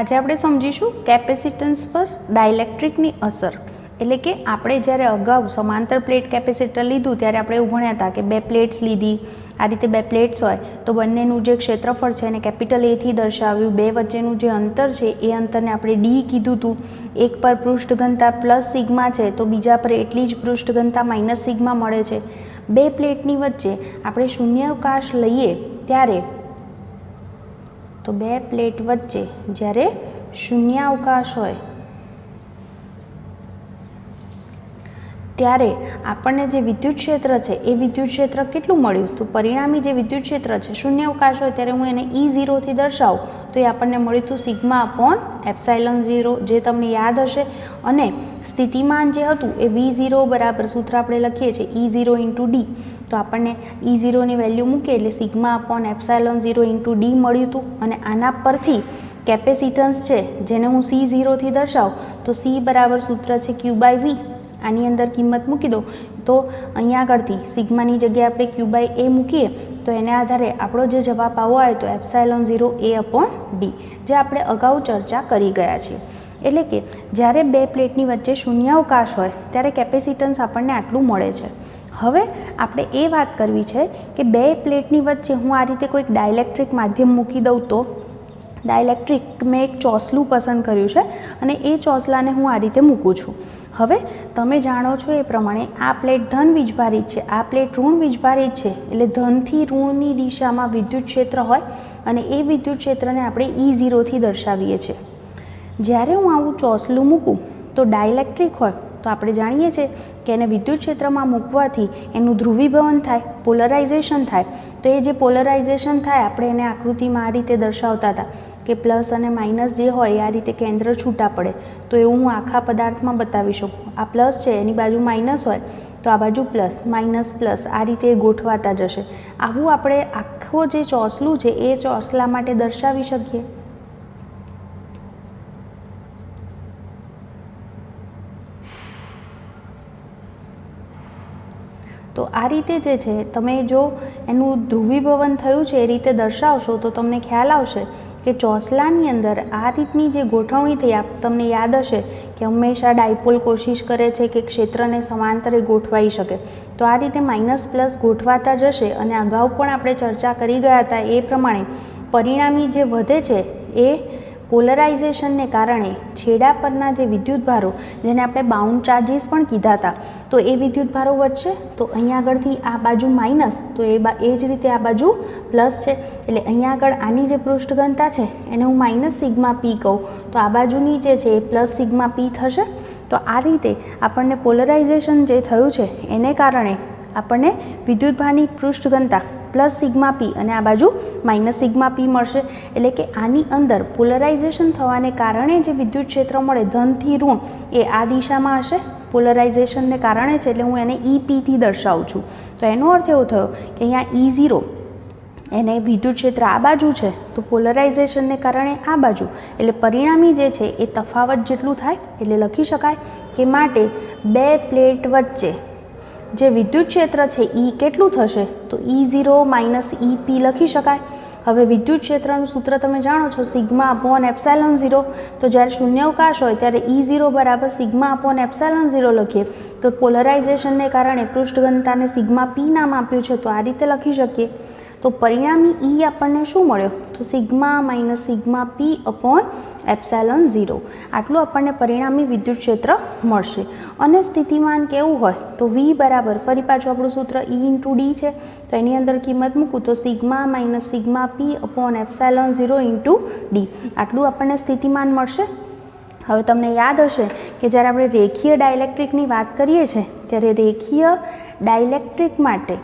આજે આપણે સમજીશું કેપેસિટન્સ પર ડાઇલેક્ટ્રિકની અસર। એટલે કે આપણે જ્યારે અગાઉ સમાંતર પ્લેટ કેપેસિટર લીધું ત્યારે આપણે એવું ભણ્યા હતા કે બે પ્લેટ્સ લીધી, આ રીતે બે પ્લેટ્સ હોય તો બંનેનું જે ક્ષેત્રફળ છે એને કેપિટલ A થી દર્શાવ્યું, બે વચ્ચેનું જે અંતર છે એ અંતરને આપણે D કીધું હતું। એક પર પૃષ્ઠ ઘનતા પ્લસ સિગ્મા છે તો બીજા પર એટલી જ પૃષ્ઠ ઘનતા માઇનસ સિગ્મા મળે છે। બે પ્લેટની વચ્ચે આપણે શૂન્યાવકાશ લઈએ ત્યારે तो बे प्लेट वच्चे ज्यारे शून्यावकाश होय त्यारे आपने जे विद्युत क्षेत्र है ए विद्युत क्षेत्र केटलुं मळ्युं तो परिणामी जे विद्युत क्षेत्र है शून्यावकाश होय त्यारे हूँ एने E0 थी दर्शावुं तो ये आपने मळ्युं तो सिग्मा अपॉन एप्सिलॉन 0 जे तमने याद हशे। अने स्थितिमान जे हतुं ए V0 बराबर सूत्र आपणे लखीए छीए E0 इंटू D तो आपने E0 ની વેલ્યુ મૂકીએ એટલે sigma upon epsilon 0 into D मळ्युं हतुं। अने आना परथी केपेसिटन्स है जेने हूँ C0 थी दर्शावुं तो C बराबर सूत्र है Q बाय V। आनी अंदर किंमत मूकी दो तो अहीं आगळथी सिग्मानी जग्याए आपणे Q बाय A मूकीए तो एने आधारे आपणो जे जवाब आवो आवे तो एप्सिलॉन 0 A अपॉन D जे आपणे अगाऊ चर्चा करी गया छीए। एटले के ज्यारे बे प्लेटनी वच्चे शून्यावकाश होय त्यारे केपेसिटन्स आपणने आटલું મળે છે। હવે આપણે એ વાત કરવી છે કે બે પ્લેટની વચ્ચે હું આ રીતે કોઈક ડાઇલેક્ટ્રિક માધ્યમ મૂકી દઉં તો ડાઇલેક્ટ્રિક મેં એક ચોસલું પસંદ કર્યું છે અને એ ચોસલાને હું આ રીતે મૂકું છું। હવે તમે જાણો છો એ પ્રમાણે આ પ્લેટ ધન વીજભારિત છે, આ પ્લેટ ઋણ વીજભારિત છે, એટલે ધનથી ઋણની દિશામાં વિદ્યુત ક્ષેત્ર હોય અને એ વિદ્યુત ક્ષેત્રને આપણે E0 થી દર્શાવીએ છીએ। જ્યારે હું આવું ચોસલું મૂકું તો ડાઇલેક્ટ્રિક હોય तो આપણે જાણીએ છીએ કે એને વિદ્યુત ક્ષેત્રમાં મૂકવાથી એનું ધ્રુવીભવન થાય, પોલરાઇઝેશન થાય। તો એ જે પોલરાઇઝેશન થાય આપણે એને આકૃતિમાં આ રીતે દર્શાવતા હતા કે પ્લસ અને માઇનસ જે હોય આ રીતે કેન્દ્ર છૂટા પડે તો એવું હું આખા પદાર્થમાં બતાવી શકું। આ પ્લસ છે એની બાજુ માઇનસ હોય તો આ બાજુ પ્લસ માઇનસ પ્લસ આ રીતે ગોઠવાતા જશે। આવું આપણે આખો જે ચોસલું છે એ ચોસલા માટે દર્શાવી શકીએ। तो आ रीते जे छे तमे जो एनु ध्रुवीभवन थयुं छे ए रीते दर्शावशो तो तमने ख्याल आवशे कि चोसलानी अंदर आ रीतनी जे गोठवणी थई आप तमने याद हशे कि हमेशा डायपोल कोशिश करे छे कि क्षेत्रने समांतरे गोठवाई शके। तो आ रीते माइनस प्लस गोठवाता जशे अने अगाऊ पण आपणे चर्चा करी गया हता ए प्रमाणे परिणामी जे वधे छे ए पोलराइजेशन ने कारणे छेड़ा परना जे विद्युत भारो जेने आपणे बाउंड चार्जीस पण कीधा था तो ए विद्युत भारो वच्चे तो अहीं आगळथी आ बाजू माइनस तो ए ज रीते आ बाजू प्लस छे एटले अहीं आगळ आनी जे पृष्ठ घनता छे एने हूँ माइनस सिग्मा पी कहूँ तो आ बाजूनी जे छे प्लस सिग्मा पी थशे। तो आ रीते आपणने पोलराइजेशन जे थयुं छे एने कारणे आपणने विद्युत भाરની पृष्ठ घनता प्लस सिग्मा पी અને આ બાજુ માઇનસ સિગ્મા પી મળશે। એટલે કે આની અંદર પોલરાઇઝેશન થવાને કારણે જે વિદ્યુત ક્ષેત્ર મળે ધનથી ઋણ એ આ દિશામાં હશે, પોલરાઇઝેશનને કારણે છે એટલે હું એને EP થી દર્શાવું છું। તો એનો અર્થ એવો થયો કે અહીંયા E0 એને વિદ્યુત ક્ષેત્ર આ બાજુ છે તો પોલરાઇઝેશનને કારણે આ બાજુ એટલે પરિણામી જે છે એ તફાવત જેટલું થાય એટલે લખી શકાય કે માટે બે પ્લેટ વચ્ચે जे विद्युत क्षेत्र है ई केटलू थशे तो E0 माइनस EP लखी शकाय। हवे विद्युत क्षेत्रनुं सूत्र तमे जाणो छो सिग्मा अपॉन एप्सिलॉन 0 तो ज्यारे शून्यावकाश होय त्यारे E0 बराबर सिग्मा अपॉन एप्सिलॉन 0 लखीए तो पोलराइजेशन ने कारणे पृष्ठ घनता ने सिग्मा P नाम आप्युं छे तो आ रीते लखी शकीए। तो परिणामी E आपणने शुं मळ्यो तो sigma minus sigma P upon epsilon 0 आटलू आपणने परिणामी विद्युत क्षेत्र मळशे। अने स्थितिमान केवुं होय तो V बराबर फरी पाछुं आपणुं सूत्र E इंटू D छे तो एनी अंदर किंमत मूकूं तो sigma minus sigma P upon epsilon 0 into D आटलू आपणने स्थितिमान मळशे। हवे तमने याद हशे कि ज्यारे आपणे रेखीय डाइलेक्ट्रिकनी वात करीए छे त्यारे रेखीय डाइलेक्ट्रिक माटे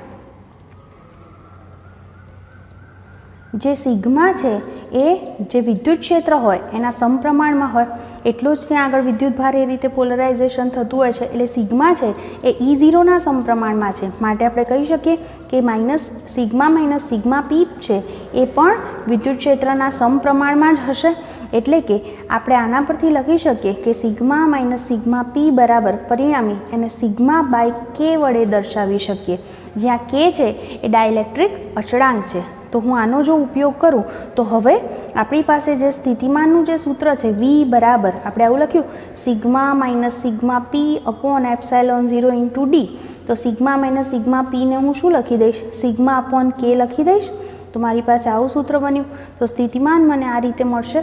जे सिग्मा है ए जे विद्युत क्षेत्र होय एना समप्रमाण में होय एटलो ज त्यां आगळ विद्युत भार ए रीते पोलराइजेशन थतुं होय छे एटले सिग्मा है ए E0 ना समप्रमाण में छे माटे आपणे कही शकीए कि माइनस सिग्मा पी छे ए पण विद्युत क्षेत्रना समप्रमाण में ज हशे। एटले के आपणे आना परथी लखी शकीए कि सिग्मा माइनस सिग्मा पी बराबर परिणामी एने सिग्मा बाय के वडे दर्शावी शकीए ज्यां के छे ए डाइलेक्ट्रिक अचळांक छे। તો હું આનો જો ઉપયોગ કરું તો હવે આપણી પાસે જે સ્થિતિમાનનું જે સૂત્ર છે V બરાબર આપણે આવું લખ્યું સિગ્મા માઇનસ સિગ્મા પી અપોન એપ્સાઇલોન 0 ઇન્ટુ ડી. તો સિગ્મા માઇનસ સિગ્મા પીને હું શું લખી દઈશ? સિગ્મા અપોન કે લખી દઈશ. તો મારી પાસે આવું સૂત્ર બન્યું. તો સ્થિતિમાન મને આ રીતે મળશે.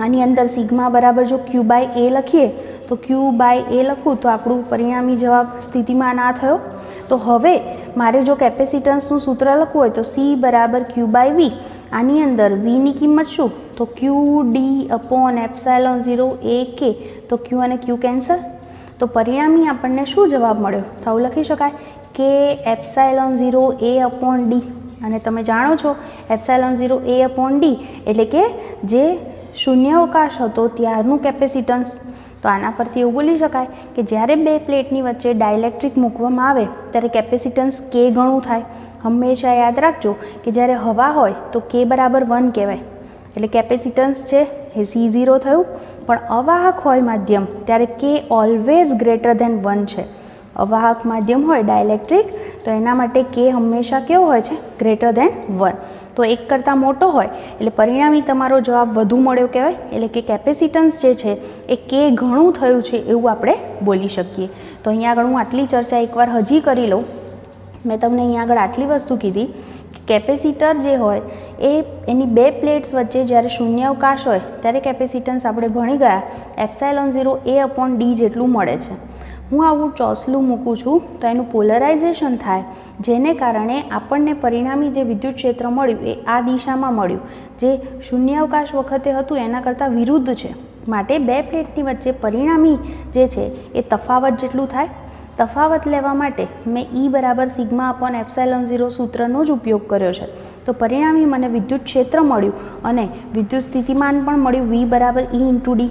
આની અંદર સિગ્મા બરાબર જો Q બાય એ લખીએ તો Q બાય એ લખું તો આપણું પરિણામી જવાબ સ્થિતિમાન આ થયો. તો હવે મારે જો કેપેસિટન્સનું સૂત્ર લખવું હોય તો C બરાબર Q બાય V. આની અંદર Vની કિંમત શું? તો Q ડી અપોન એપ્સાઇલોન 0 એ કે. તો Q અને Q કેન્સલ. તો પરિણામી આપણને શું જવાબ મળ્યો? તો આવું લખી શકાય કે એપ્સાઇલોન 0 એ અપોન ડી. અને તમે જાણો છો એપ્સાઇલોન 0 એ અપોન ડી એટલે કે જે શૂન્યાવકાશ હતો ત્યારનું કેપેસિટન્સ. તો આના પરથી એવું બોલી શકાય કે જ્યારે બે પ્લેટની વચ્ચે ડાયલેક્ટ્રિક મૂકવામાં આવે ત્યારે કેપેસિટન્સ કે ગણું થાય. હંમેશા યાદ રાખજો કે જ્યારે હવા હોય તો કે બરાબર 1 કહેવાય એટલે કેપેસિટન્સ છે એ C0 થયું. પણ અવાહક હોય માધ્યમ ત્યારે કે ઓલવેઝ ગ્રેટર ધેન 1 છે. અવાહક માધ્યમ હોય ડાયલેક્ટ્રિક તો એના માટે કે હંમેશા કેવો હોય છે? Greater than 1. તો એક કરતાં મોટો હોય એટલે પરિણામી તમારો જવાબ વધુ મળ્યો કહેવાય. એટલે કે કેપેસિટન્સ જે છે એ કે ઘણું થયું છે એવું આપણે બોલી શકીએ. તો અહીંયા આગળ હું આટલી ચર્ચા એકવાર હજી કરી લઉં. મેં તમને અહીંયા આગળ આટલી વસ્તુ કીધી કે કેપેસિટર જે હોય એ એની બે પ્લેટ્સ વચ્ચે જ્યારે શૂન્યાવકાશ હોય ત્યારે કેપેસિટન્સ આપણે ભણી ગયા એપ્સાઇલોન 0 એ અપોન ડી જેટલું મળે છે. હું આવું ચોસલું મૂકું છું તો એનું પોલરાઇઝેશન થાય જેને કારણે આપણને પરિણામી જે વિદ્યુત ક્ષેત્ર મળ્યું એ આ દિશામાં મળ્યું જે શૂન્યાવકાશ વખતે હતું એના કરતાં વિરુદ્ધ છે. માટે બે પ્લેટની વચ્ચે પરિણામી જે છે એ તફાવત જેટલું થાય. તફાવત લેવા માટે મેં E બરાબર સિગ્મા અપોન એપ્સાઇલોન 0 સૂત્રનો જ ઉપયોગ કર્યો છે. તો પરિણામી મને વિદ્યુત ક્ષેત્ર મળ્યું અને વિદ્યુત સ્થિતિમાન પણ મળ્યું V બરાબર E ઇન્ટુ ડી.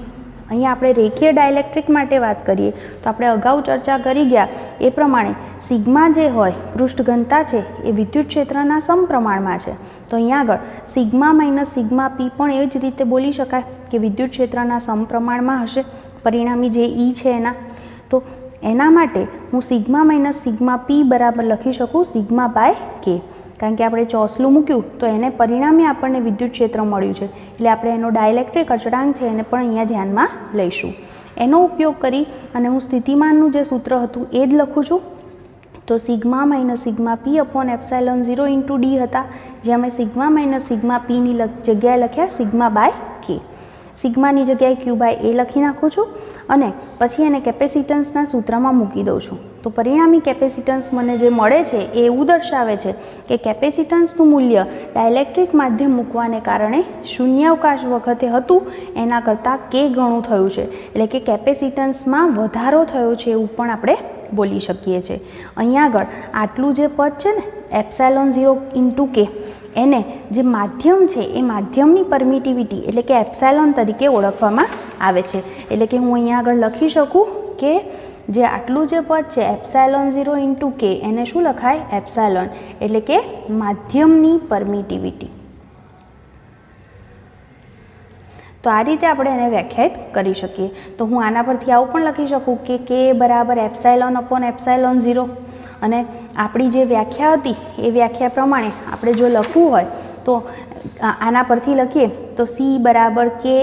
અહીંયા આપણે રેખીય ડાયલેક્ટ્રિક માટે વાત કરીએ તો આપણે અગાઉ ચર્ચા કરી ગયા એ પ્રમાણે સિગ્મા જે હોય પૃષ્ઠ ઘનતા છે એ વિદ્યુત ક્ષેત્રના સમપ્રમાણમાં છે. તો અહીંયા આગળ સિગ્મા માઇનસ સિગ્મા પી પણ એ જ રીતે બોલી શકાય કે વિદ્યુત ક્ષેત્રના સમપ્રમાણમાં હશે પરિણામી જે E છે એના. તો એના માટે હું સિગ્મા માઇનસ સિગ્મા પી બરાબર લખી શકું સિગ્મા બાય કે. કારણ કે આપણે ચોસલું મૂક્યું તો એને પરિણામે આપણને વિદ્યુત ક્ષેત્ર મળ્યું છે એટલે આપણે એનો ડાયલેક્ટ્રિક અચળાંક છે એને પણ અહીંયા ધ્યાનમાં લઈશું. એનો ઉપયોગ કરી અને હું સ્થિતિમાનનું જે સૂત્ર હતું એ જ લખું છું. તો સિગ્મા માઇનસ સિગ્મા પી અપોન એપ્સાઇલોન 0 ઇન્ટુ ડી હતા જ્યાં મેં સિગ્મા માઇનસ સિગ્મા પીની જગ્યાએ લખ્યા સિગ્મા બાય કે. સિગ્માની જગ્યાએ Q બાય એ લખી નાખું છું અને પછી એને કેપેસિટન્સના સૂત્રમાં મૂકી દઉં છું. તો પરિણામી કેપેસિટન્સ મને જે મળે છે એ એવું દર્શાવે છે કે કેપેસિટન્સનું મૂલ્ય ડાયલેક્ટ્રિક માધ્યમ મૂકવાને કારણે શૂન્યાવકાશ વખતે હતું એના કરતાં કે ગણું થયું છે. એટલે કે કેપેસિટન્સમાં વધારો થયો છે એવું પણ આપણે બોલી શકીએ છીએ. અહીંયા આગળ આટલું જે પદ છે ને એપ્સાઇલોન 0 ઇન્ટુ કે એને જે માધ્યમ છે એ માધ્યમની પરમિટિવિટી એટલે કે એપ્સાઇલોન તરીકે ઓળખવામાં આવે છે. એટલે કે હું અહીંયા આગળ લખી શકું કે જે આટલું જે પદ છે એપ્સાઇલોન 0 ઇન્ટુ કે એને શું લખાય? એપ્સાઇલોન એટલે કે માધ્યમની પરમિટિવિટી. તો આ રીતે આપણે એને વ્યાખ્યાયિત કરી શકીએ. તો હું આના પરથી આવું પણ લખી શકું કે કે બરાબર એપ્સાઇલોન અપોન એપ્સાઇલોન 0 અને આપણી જે વ્યાખ્યા હતી એ વ્યાખ્યા પ્રમાણે આપણે જો લખવું હોય તો આના પરથી લખીએ તો C બરાબર કે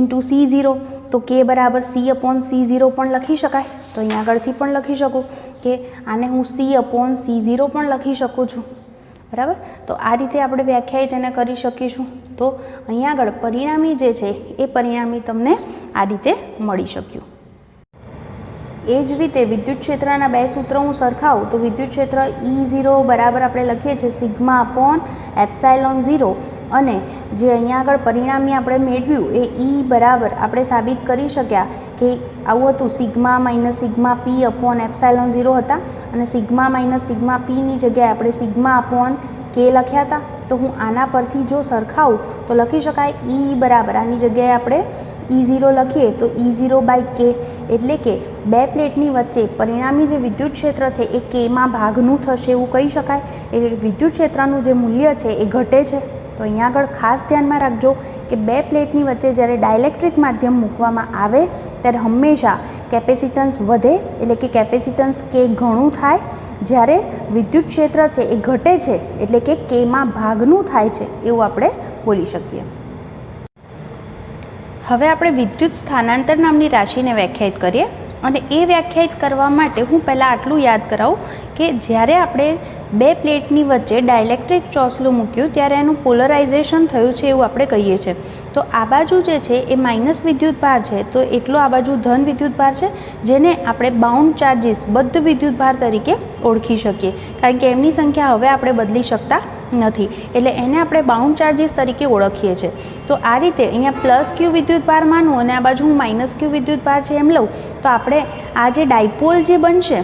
ઇન્ટુ C0 તો કે બરાબર C અપોન C0 પણ લખી શકાય. તો અહીંયા આગળથી પણ લખી શકું કે આને હું C અપોન C0 પણ લખી શકું છું. બરાબર. તો આ રીતે આપણે વ્યાખ્યાયિત એને કરી શકીશું. તો અહીંયા આગળ પરિણામી જે છે એ પરિણામી તમને આ રીતે મળી શક્યું. એ જ રીતે વિદ્યુત ક્ષેત્રના બે સૂત્રો હું સરખાવું તો વિદ્યુત ક્ષેત્ર E0 બરાબર આપણે લખીએ છીએ સિગ્મા અપોન એપ્સાઇલોન 0 અને જે અહીંયા આગળ પરિણામી આપણે મેળવ્યું એ E બરાબર આપણે સાબિત કરી શક્યા કે આવું હતું સિગ્મા માઇનસ સિગ્મા પી અપોન એપ્સાઇલોન 0 હતા અને સિગ્મા માઇનસ સિગ્મા પીની જગ્યાએ આપણે સિગ્મા અપોન કે લખ્યા હતા. તો હું આના પરથી જો સરખાવું તો લખી શકાય E બરાબર આની જગ્યાએ આપણે E0 લખીએ તો E0 બાય કે એટલે કે બે પ્લેટની વચ્ચે પરિણામી જે વિદ્યુત ક્ષેત્ર છે એ કેમાં ભાગનું થશે એવું કહી શકાય. એટલે વિદ્યુત ક્ષેત્રનું જે મૂલ્ય છે એ ઘટે છે તો અહીંયા આગળ ખાસ ધ્યાનમાં રાખજો કે બે પ્લેટની વચ્ચે જ્યારે ડાયલેક્ટ્રિક માધ્યમ મૂકવામાં આવે ત્યારે હંમેશા કેપેસિટન્સ વધે, એટલે કે કેપેસિટન્સ કે ઘણું થાય, જ્યારે વિદ્યુત ક્ષેત્ર છે એ ઘટે છે એટલે કે કેમાં ભાગનું થાય છે એવું આપણે બોલી શકીએ. હવે આપણે વિદ્યુત સ્થાનાંતર નામની રાશિને વ્યાખ્યાયિત કરીએ અને એ વ્યાખ્યાયિત કરવા માટે હું પહેલાં આટલું યાદ કરાવું કે જ્યારે આપણે બે પ્લેટની વચ્ચે ડાયલેક્ટ્રિક ચોસલું મૂક્યું ત્યારે એનું પોલરાઇઝેશન થયું છે એવું આપણે કહીએ છીએ. તો આ બાજુ જે છે એ માઇનસ વિદ્યુતભાર છે, તો એટલો આ બાજુ ધન વિદ્યુતભાર છે, જેને આપણે બાઉન્ડ ચાર્જીસ બદ્ધ વિદ્યુતભાર તરીકે ઓળખી શકીએ, કારણ કે એમની સંખ્યા હવે આપણે બદલી શકતા નથી, એટલે એને આપણે બાઉન્ડ ચાર્જીસ તરીકે ઓળખીએ છીએ. તો આ રીતે અહીંયા પ્લસ ક્યુ વિદ્યુતભાર માનું અને આ બાજુ હું માઇનસ ક્યુ વિદ્યુતભાર છે એમ લઉં, તો આપણે આ જે ડાયપોલ જે બનશે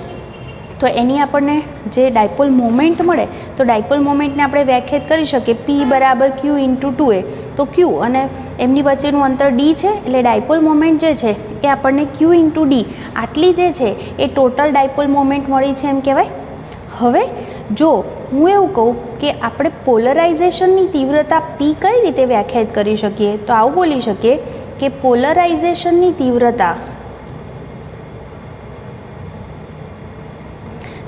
તો એની આપણને જે ડાયપોલ મોમેન્ટ મળે, તો ડાયપોલ મોમેન્ટને આપણે વ્યાખ્યાયિત કરી શકીએ P બરાબર Q ઇન્ટુ 2A. તો Q અને એમની વચ્ચેનું અંતર D છે, એટલે ડાયપોલ મોમેન્ટ જે છે એ આપણને Q ઇન્ટુ D આટલી જે છે એ ટોટલ ડાયપોલ મોમેન્ટ મળી છે એમ કહેવાય. હવે જો હું એવું કહું કે આપણે પોલરાઇઝેશનની તીવ્રતા P કઈ રીતે વ્યાખ્યાયિત કરી શકીએ, તો આવું બોલી શકીએ કે પોલરાઇઝેશનની તીવ્રતા,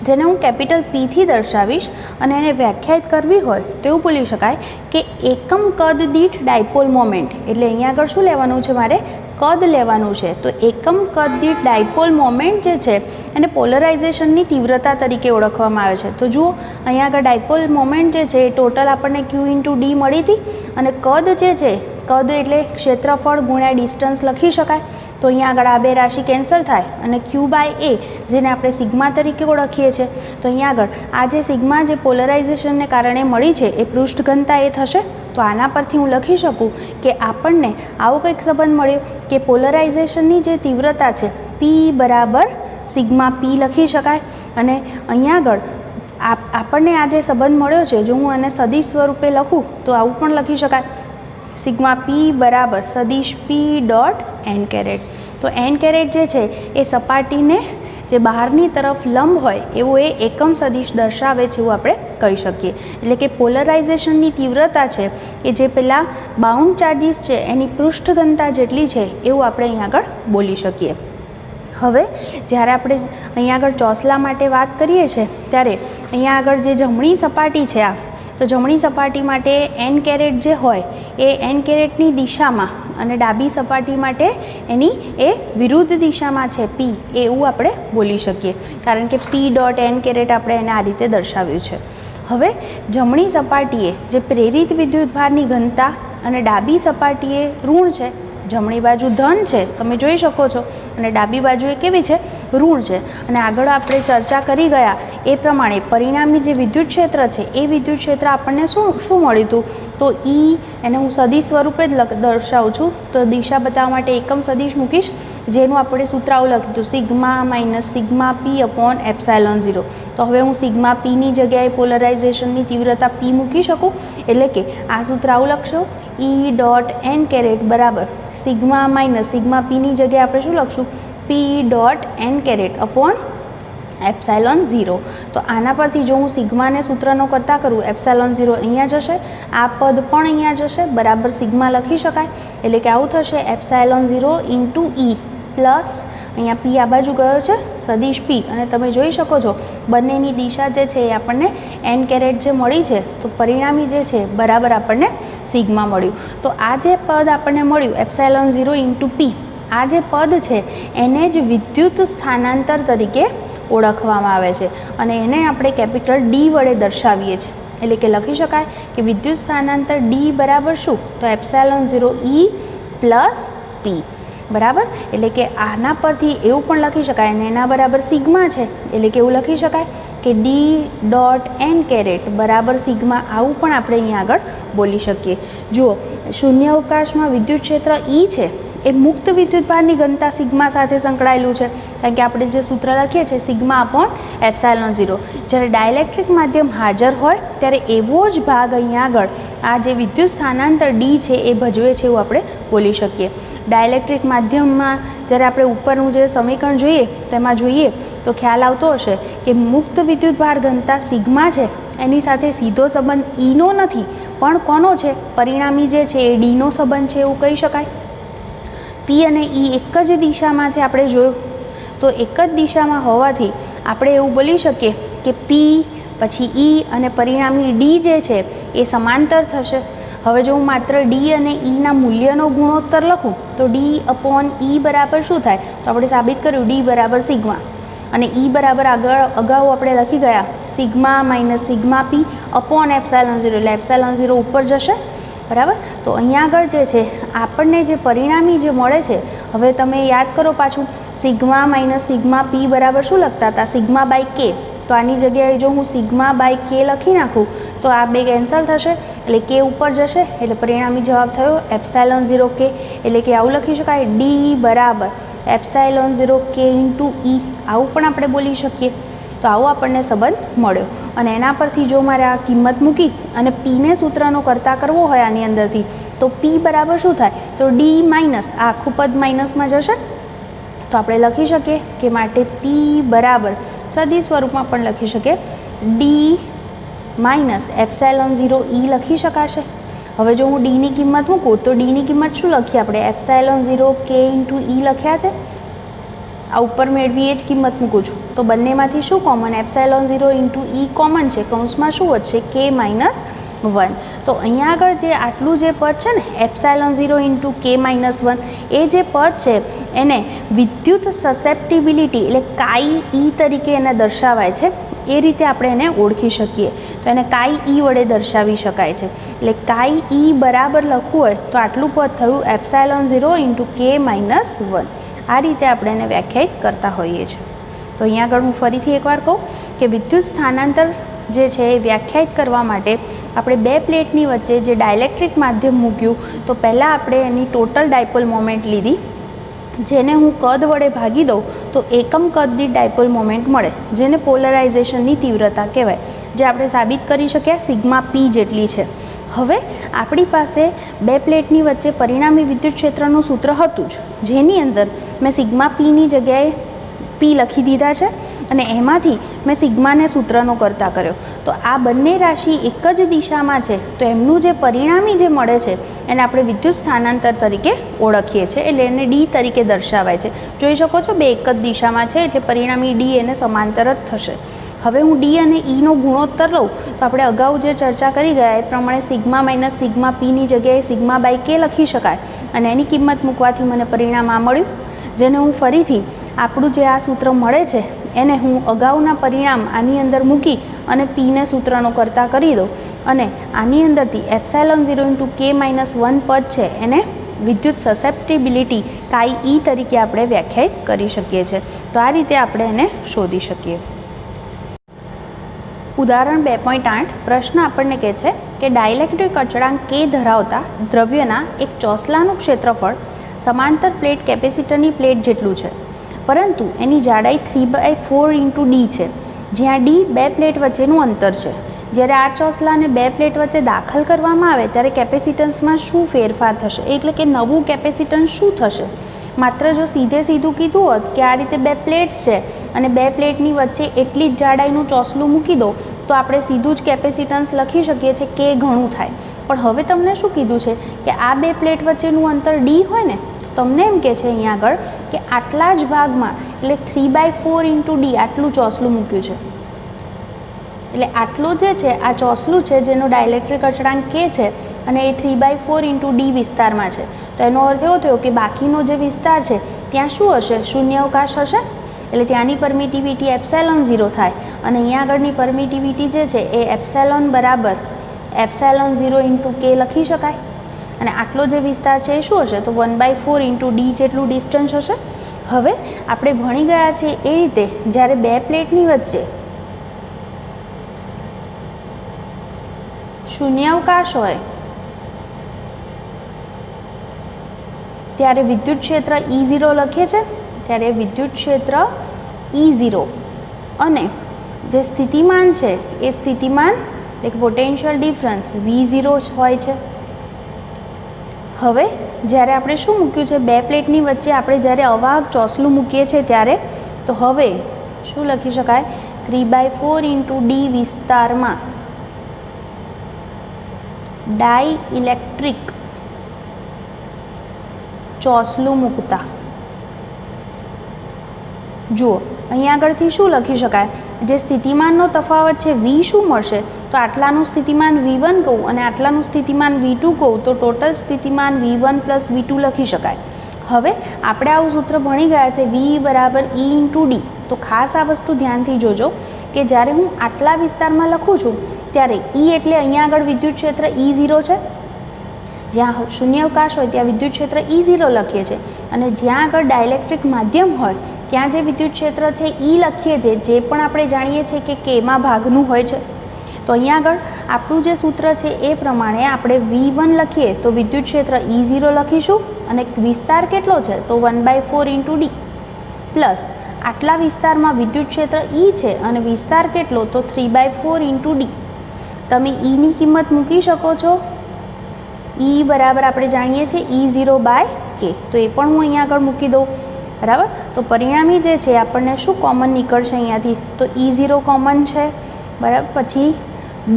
જેને હું કેપિટલ P થી દર્શાવીશ અને એને વ્યાખ્યાયિત કરવી હોય તો એવું બોલી શકાય કે એકમ કદ દીઠ ડાયપોલ મોમેન્ટ, એટલે અહીંયા આગળ શું લેવાનું છે, મારે કદ લેવાનું છે. તો એકમ કદ દીઠ ડાયપોલ મોમેન્ટ જે છે એને પોલરાઇઝેશનની તીવ્રતા તરીકે ઓળખવામાં આવે છે. તો જુઓ અહીંયા આગળ ડાયપોલ મોમેન્ટ જે છે એ ટોટલ આપણને Q ઇન્ટુ D મળી હતી અને કદ જે છે, કદ એટલે ક્ષેત્રફળ ગુણ્યા ડિસ્ટન્સ લખી શકાય. તો અહીંયા આગળ આ બે રાશિ કેન્સલ થાય અને Q બાય A જેને આપણે સિગ્મા તરીકે ઓળખીએ છીએ, તો અહીંયા આગળ આ જે સિગ્મા જે પોલરાઇઝેશનને કારણે મળી છે એ પૃષ્ઠ ઘનતા એ થશે. તો આના પરથી હું લખી શકું કે આપણને આવો કંઈક સંબંધ મળ્યો કે પોલરાઇઝેશનની જે તીવ્રતા છે P બરાબર સિગ્મા P લખી શકાય. અને અહીંયા આગળ આપણને આ જે સંબંધ મળ્યો છે, જો હું આને સદિશ સ્વરૂપે લખું તો આવું પણ લખી શકાય, સિગ્મા P બરાબર સદિશ P ડોટ n કેરેટ. તો n કેરેટ જે છે એ સપાટીને જે બહારની તરફ લંબ હોય એવું એ એકમ સદિશ દર્શાવે છે એવું આપણે કહી શકીએ. એટલે કે પોલરાઇઝેશનની તીવ્રતા છે એ જે પેલા બાઉન્ડ ચાર્જીસ છે એની પૃષ્ઠ ઘનતા જેટલી છે એવું આપણે અહીંયા આગળ બોલી શકીએ. હવે જ્યારે આપણે અહીંયા આગળ ચોસલા માટે વાત કરીએ છીએ ત્યારે અહીંયા આગળ જે જમણી સપાટી છે આ, તો જમણી સપાટી માટે n કેરેટ જે હોય એ n કેરેટની દિશામાં અને ડાબી સપાટી માટે એની એ વિરુદ્ધ દિશામાં છે P, એવું આપણે બોલી શકીએ, કારણ કે P ડોટ n કેરેટ આપણે એને આ રીતે દર્શાવ્યું છે. હવે જમણી સપાટીએ જે પ્રેરિત વિદ્યુતભારની ઘનતા અને ડાબી સપાટીએ ઋણ છે, જમણી બાજુ ધન છે તમે જોઈ શકો છો અને ડાબી બાજુ એ કેવી છે, ઋણ છે. અને આગળ આપણે ચર્ચા કરી ગયા એ પ્રમાણે પરિણામી જે વિદ્યુત ક્ષેત્ર છે એ વિદ્યુત ક્ષેત્ર આપણને શું મળ્યું હતું, તો E એને હું સદિશ સ્વરૂપે જ દર્શાવું છું. તો દિશા બતાવવા માટે એકમ સદિશ મૂકીશ, જેનું આપણે સૂત્ર આવું લખ્યું હતું, sigma minus sigma P upon epsilon 0. તો હવે હું સિગ્મા Pની જગ્યાએ પોલરાઇઝેશનની તીવ્રતા P મૂકી શકું, એટલે કે આ સૂત્ર આવું લખશો, E ડોટ n કેરેટ બરાબર સિગ્મા માઇનસ સિગ્મા Pની જગ્યાએ આપણે શું લખશું, P dot n caret upon epsilon 0. તો આના પરથી જો હું સિગ્માને સૂત્રનો કરતા કરું, એપ્સાયલોન 0 અહીંયા જશે, આ પદ પણ અહીંયા જશે, બરાબર સિગ્મા લખી શકાય. એટલે કે આવું થશે એપ્સાયલોન 0 ઇન્ટુ E પ્લસ અહીંયા P આ બાજુ ગયો છે સદિશ P, અને તમે જોઈ શકો છો બંનેની દિશા જે છે એ આપણને n કેરેટ જે મળી છે, તો પરિણામી જે છે બરાબર આપણને સિગ્મા મળ્યું. તો આ જે પદ આપણને મળ્યું એપ્સાયલોન 0 ઇન્ટુ P, આ જે પદ છે એને જ વિદ્યુત સ્થાનાંતર તરીકે ઓળખવામાં આવે છે અને એને આપણે કેપિટલ D વડે દર્શાવીએ છીએ. એટલે કે લખી શકાય કે વિદ્યુત સ્થાનાંતર D બરાબર શું, તો એપ્સાયલોન 0 E પ્લસ P બરાબર. એટલે કે આના પરથી એવું પણ લખી શકાય અને એના બરાબર સિગ્મા છે, એટલે કે એવું લખી શકાય કે D ડોટ n કેરેટ બરાબર સિગ્મા, આવું પણ આપણે અહીંયા આગળ બોલી શકીએ. જુઓ શૂન્ય અવકાશમાં વિદ્યુત ક્ષેત્ર E છે એ મુક્ત વિદ્યુતભારની ઘનતા સિગ્મા સાથે સંકળાયેલું છે, કારણ કે આપણે જે સૂત્ર લખીએ છીએ સિગ્મા અપોન એપ્સાયલોન 0. જ્યારે ડાયલેક્ટ્રિક માધ્યમ હાજર હોય ત્યારે એવો જ ભાગ અહીંયા આગળ આ જે વિદ્યુત સ્થાનાંતર D છે એ ભજવે છે એવું આપણે બોલી શકીએ. ડાયલેક્ટ્રિક માધ્યમમાં જ્યારે આપણે ઉપરનું જે સમીકરણ જોઈએ તેમાં જોઈએ તો ખ્યાલ આવતો હશે કે મુક્ત વિદ્યુતભાર ઘનતા સિગ્મા છે એની સાથે સીધો સંબંધ Eનો નથી, પણ કોનો છે? પરિણામી જે છે એ ડીનો સંબંધ છે એવું કહી શકાય. પી અને ઈ એક જ દિશામાં છે આપણે જોયું, તો એક જ દિશામાં હોવાથી આપણે એવું બોલી શકીએ કે પી પછી ઈ અને પરિણામી ડી જે છે એ સમાંતર થશે. હવે જો હું માત્ર ડી અને ઈના મૂલ્યનો ગુણોત્તર લખું તો ડી અપોન ઈ બરાબર શું થાય? તો આપણે સાબિત કર્યું ડી બરાબર સિગ્મા, અને ઈ બરાબર અગાઉ આપણે લખી ગયા સિગ્મા માઇનસ સિગ્મા પી અપોન એપ્સાયલોન 0, એટલે એપ્સાયલોન 0 ઉપર જશે, બરાબર. તો અહીંયા આગળ જે છે આપણને જે પરિણામી જે મળે છે, હવે તમે યાદ કરો પાછું સિગ્મા માઇનસ સિગ્મા પી બરાબર શું લખતા હતા? સિગ્મા બાય કે. તો આની જગ્યાએ જો હું સિગ્મા બાય કે લખી નાખું તો આ બે કેન્સલ થશે, એટલે કે ઉપર જશે, એટલે પરિણામી જવાબ થયો એપ્સાયલોન 0 કે. એટલે કે આવું લખી શકાય ડી બરાબર એપ્સાયલોન 0 કે ઇન્ટુ ઈ, આવું પણ આપણે બોલી શકીએ. તો આવો આપણને સંબંધ મળ્યો, અને એના પરથી જો મારે આ કિંમત મૂકી અને પીને સૂત્રનો કરતા કરવો હોય આની અંદરથી, તો પી બરાબર શું થાય? તો ડી માઇનસ આ આખું પદ માઇનસમાં જશે, તો આપણે લખી શકીએ કે માટે પી બરાબર સદિશ સ્વરૂપમાં પણ લખી શકીએ ડી માઇનસ એપ્સાયલોન 0 ઈ લખી શકાશે. હવે જો હું ડીની કિંમત મૂકું તો ડીની કિંમત શું લખીએ આપણે? એપ્સાયલોન 0 કે ઇન્ટુ ઈ લખ્યા છે, આ ઉપર મેળવી એ જ કિંમત મૂકું છું, તો બંનેમાંથી શું કોમન? એપ્સાયલોન 0 ઇન્ટુ ઈ કોમન છે, કૌંસમાં શું વધશે? કે માઇનસ 1. તો અહીંયા આગળ જે આટલું જે પદ છે ને એપ્સાયલોન 0 ઇન્ટુ કે માઇનસ 1, એ જે પદ છે એને વિદ્યુત સસેપ્ટિબિલિટી એટલે કાઈ ઈ તરીકે એને દર્શાવાય છે, એ રીતે આપણે એને ઓળખી શકીએ. તો એને કાઈ ઈ વડે દર્શાવી શકાય છે. એટલે કાઈ ઈ બરાબર લખવું હોય તો આટલું પદ થયું એપ્સાયલોન 0 ઇન્ટુ કે માઇનસ 1. આ રીતે આપણે એને વ્યાખ્યાયિત કરતા હોઈએ છીએ. તો અહીંયા આગળ હું ફરીથી એકવાર કહું કે વિદ્યુત સ્થાનાંતર જે છે એ વ્યાખ્યાયિત કરવા માટે આપણે બે પ્લેટની વચ્ચે જે ડાયલેક્ટ્રિક માધ્યમ મૂક્યું, તો પહેલાં આપણે એની ટોટલ ડાયપોલ મોમેન્ટ લીધી, જેને હું કદ વડે ભાગી દઉં તો એકમ કદની ડાયપોલ મોમેન્ટ મળે, જેને પોલરાઇઝેશનની તીવ્રતા કહેવાય, જે આપણે સાબિત કરી શક્યા સિગ્મા પી જેટલી છે. હવે આપણી પાસે બે પ્લેટની વચ્ચે પરિણામી વિદ્યુત ક્ષેત્રનું સૂત્ર હતું જ, જેની અંદર મેં સિગ્મા પીની જગ્યાએ પી લખી દીધા છે, અને એમાંથી મેં સિગ્માને સૂત્રનો કરતા કર્યો. તો આ બંને રાશિ એક જ દિશામાં છે, તો એમનું જે પરિણામી જે મળે છે એને આપણે વિદ્યુત સ્થાનાંતર તરીકે ઓળખીએ છીએ, એટલે એને ડી તરીકે દર્શાવાય છે. જોઈ શકો છો બે એક જ દિશામાં છે, એટલે પરિણામી ડી એને સમાંતર જ થશે. હવે હું ડી અને ઈનો ગુણોત્તર લઉં તો આપણે અગાઉ જે ચર્ચા કરી ગયા એ પ્રમાણે સિગ્મા માઇનસ સિગ્મા પીની જગ્યાએ સિગ્મા બાય કે લખી શકાય, અને એની કિંમત મૂકવાથી મને પરિણામ આ મળ્યું, જેને હું ફરીથી આપણું જે આ સૂત્ર મળે છે એને હું અગાઉના પરિણામ આની અંદર મૂકી અને પીને સૂત્રનો કરતા કરી દઉં, અને આની અંદરથી એપ્સાયલોન 0 ઇન્ટુ કે માઇનસ 1 પદ છે એને વિદ્યુત સસેપ્ટિબિલિટી કાઈ ઈ તરીકે આપણે વ્યાખ્યાયિત કરી શકીએ છીએ. તો આ રીતે આપણે એને શોધી શકીએ. ઉદાહરણ 2.8 પ્રશ્ન આપણને કહે છે કે ડાયલેક્ટ્રિક અચળાંક કે ધરાવતા દ્રવ્યના એક ચોસલાનું ક્ષેત્રફળ સમાંતર પ્લેટ કેપેસિટરની પ્લેટ જેટલું છે, પરંતુ એની જાડાઈ 3/4 ઇન્ટુ ડી છે, જ્યાં ડી બે પ્લેટ વચ્ચેનું અંતર છે. જ્યારે આ ચોસલાને બે પ્લેટ વચ્ચે દાખલ કરવામાં આવે ત્યારે કેપેસિટન્સમાં શું ફેરફાર થશે, એટલે કે નવું કેપેસિટન્સ શું થશે? માત્ર જો સીધું કીધું હોત કે આ રીતે બે પ્લેટ્સ છે અને બે પ્લેટની વચ્ચે એટલી જ જાડાઈનું ચોસલું મૂકી દો તો આપણે સીધું જ કેપેસિટન્સ લખી શકીએ છીએ કે ઘણું થાય. પણ હવે તમને શું કીધું છે કે આ બે પ્લેટ વચ્ચેનું અંતર ડી હોય ને, તો તમને એમ કહે છે અહીંયા આગળ કે આટલા જ ભાગમાં એટલે 3/4 ઇન્ટુ ડી આટલું ચોસલું મૂક્યું છે. એટલે આટલું જે છે આ ચોસલું છે જેનો ડાયલેક્ટ્રિક અચળાંક કે છે, અને એ 3/4 ઇન્ટુ ડી વિસ્તારમાં છે. તો એનો અર્થ એવો થયો કે બાકીનો જે વિસ્તાર છે ત્યાં શું હશે? શૂન્યાવકાશ હશે, એટલે ત્યાંની પરમિટિવિટી એપ્સાયલોન 0 થાય, અને અહીંયા આગળની પરમિટિવિટી જે છે એ એપ્સાયલોન બરાબર એપ્સાયલોન 0 ઇન્ટુ કે લખી શકાય. અને આટલો જે વિસ્તાર છે એ શું હશે? તો 1/4 ઇન્ટુ ડી જેટલું ડિસ્ટન્સ હશે. હવે આપણે ભણી ગયા છીએ એ રીતે જ્યારે બે પ્લેટની વચ્ચે શૂન્યાવકાશ હોય ત્યારે વિદ્યુત ક્ષેત્ર E0 લખીએ છીએ, ત્યારે વિદ્યુત ક્ષેત્ર E0 અને જે સ્થિતિમાન છે એ સ્થિતિમાન એક પોટેન્શિયલ ડિફરન્સ V0 હોય છે. હવે જ્યારે આપણે શું મૂક્યું છે બે પ્લેટની વચ્ચે આપણે જ્યારે અવાહક ચોસલું મૂકીએ છીએ ત્યારે, તો હવે શું લખી શકાય? 3/4 ઇન્ટુ ડી વિસ્તારમાં ડાઇઇલેક્ટ્રિક ચોસલું મૂકતા જુઓ અહીંયા આગળથી શું લખી શકાય, જે સ્થિતિમાનનો તફાવત છે V શું મળશે, તો આટલાનું સ્થિતિમાન V1 કહું અને આટલાનું સ્થિતિમાન V2 કહું તો ટોટલ સ્થિતિમાન V1 + V2 લખી શકાય. હવે આપણે આવું સૂત્ર ભણી ગયા છે V = E × D. તો ખાસ આ વસ્તુ ધ્યાનથી જોજો કે જ્યારે હું આટલા વિસ્તારમાં લખું છું ત્યારે E એટલે અહીંયા આગળ વિદ્યુત ક્ષેત્ર E0 છે, જ્યાં શૂન્યાવકાશ હોય ત્યાં વિદ્યુત ક્ષેત્ર E0 લખીએ છીએ, અને જ્યાં આગળ ડાયલેક્ટ્રિક માધ્યમ હોય ત્યાં જે વિદ્યુત ક્ષેત્ર છે E લખીએ છીએ, જે પણ આપણે જાણીએ છીએ કે કેમાં ભાગનું હોય છે. તો અહીંયા આગળ આપણું જે સૂત્ર છે એ પ્રમાણે આપણે V1 લખીએ તો વિદ્યુત ક્ષેત્ર E0 લખીશું અને વિસ્તાર કેટલો છે તો 1/4 × D પ્લસ આટલા વિસ્તારમાં વિદ્યુત ક્ષેત્ર E છે અને વિસ્તાર કેટલો તો 3/4 × D. તમે Eની કિંમત મૂકી શકો છો. E બરાબર આપણે જાણીએ છીએ E0/K, તો એ પણ હું અહીંયા આગળ મૂકી દઉં. બરાબર, તો પરિણામી જે છે આપણને શું કોમન નીકળશે અહીંયાથી, તો E0 કોમન છે. બરાબર, પછી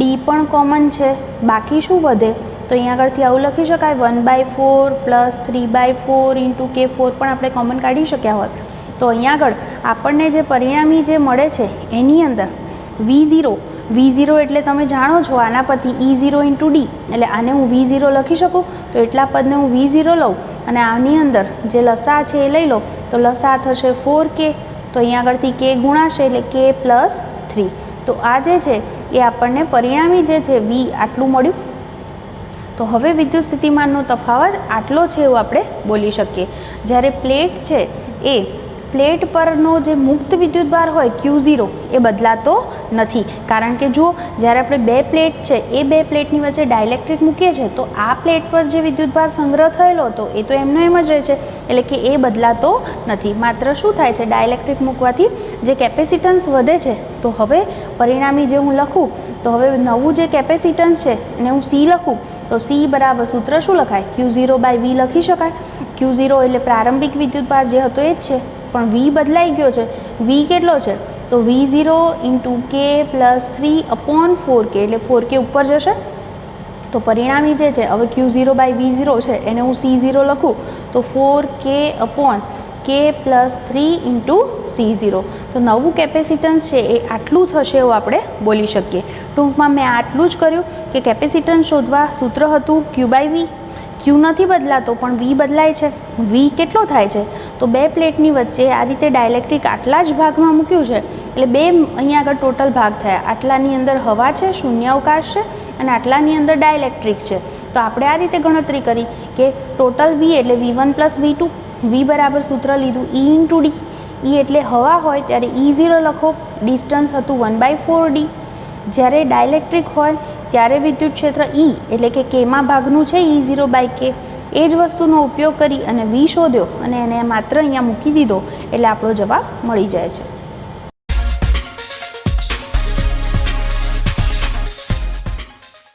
D પણ કોમન છે. બાકી શું વધે, તો અહીંયા આગળથી આવું લખી શકાય 1/4 + 3/4 × K4 પણ આપણે કોમન કાઢી શક્યા હોત. તો અહીંયા આગળ આપણને જે પરિણામી જે મળે છે એની અંદર V0 એટલે તમે જાણો છો આના પરથી E0 × D, એટલે આને હું V0 લખી શકું, તો એટલા પદને હું V0 લઉં અને આની અંદર જે લસા છે એ લઈ લો તો લસા થશે 4K. તો અહીંયા આગળથી K ગુણાશે એટલે K + 3. તો આ જે છે એ આપણને પરિણામી જે છે V આટલું મળ્યું. તો હવે વિદ્યુત સ્થિતિમાનનો તફાવત આટલો છે એવું આપણે બોલી શકીએ. જ્યારે પ્લેટ છે એ પ્લેટ પરનો જે મુક્ત વિદ્યુતભાર હોય Q0 એ બદલાતો નથી, કારણ કે જુઓ જ્યારે આપણે બે પ્લેટ છે એ બે પ્લેટની વચ્ચે ડાયલેક્ટ્રિક મૂકીએ છીએ તો આ પ્લેટ પર જે વિદ્યુતભાર સંગ્રહ થયેલો હતો એ તો એમનો એમ જ રહે છે, એટલે કે એ બદલાતો નથી. માત્ર શું થાય છે, ડાયલેક્ટ્રિક મૂકવાથી જે કેપેસિટન્સ વધે છે. તો હવે પરિણામી જે હું લખું તો હવે નવું જે કેપેસિટન્સ છે એને હું C લખું તો C બરાબર સૂત્ર શું લખાય, Q0/V લખી શકાય. Q0 એટલે પ્રારંભિક વિદ્યુતભાર જે હતો એ જ છે, પણ V બદલાઈ ગયો છે. V કેટલો છે તો V0 × K + 3/4K, એટલે 4K ઉપર જશે. તો પરિણામી જે છે હવે Q0/V0 છે એને હું C0 લખું તો 4K/K + 3 × C0. તો નવું કેપેસિટન્સ છે એ આટલું થશે એવું આપણે બોલી શકીએ. ટૂંકમાં મેં આટલું જ કર્યું કે કેપેસિટન્સ શોધવા સૂત્ર હતું Q/V. Q નથી બદલાતો પણ V બદલાય છે. V કેટલો થાય છે તો બે પ્લેટની વચ્ચે આ રીતે ડાયલેક્ટ્રિક આટલા જ ભાગમાં મૂક્યું છે, એટલે બે અહીંયા આગળ ટોટલ ભાગ થયા. આટલાની અંદર હવા છે, શૂન્યાવકાશ છે, અને આટલાની અંદર ડાયલેક્ટ્રિક છે. તો આપણે આ રીતે ગણતરી કરી કે ટોટલ V એટલે V1 + V2. V બરાબર સૂત્ર લીધું E × D. E એટલે હવા હોય ત્યારે E0 લખો, ડિસ્ટન્સ હતું 1/4 D. જ્યારે ડાયલેક્ટ્રિક હોય ત્યારે વિદ્યુત ક્ષેત્ર E એટલે કે કેમાં ભાગનું છે E0/K, એ જ વસ્તુનો ઉપયોગ કરી અને V શોધ્યો અને એને માત્ર અહીંયા મૂકી દીધો એટલે આપણો જવાબ મળી જાય છે.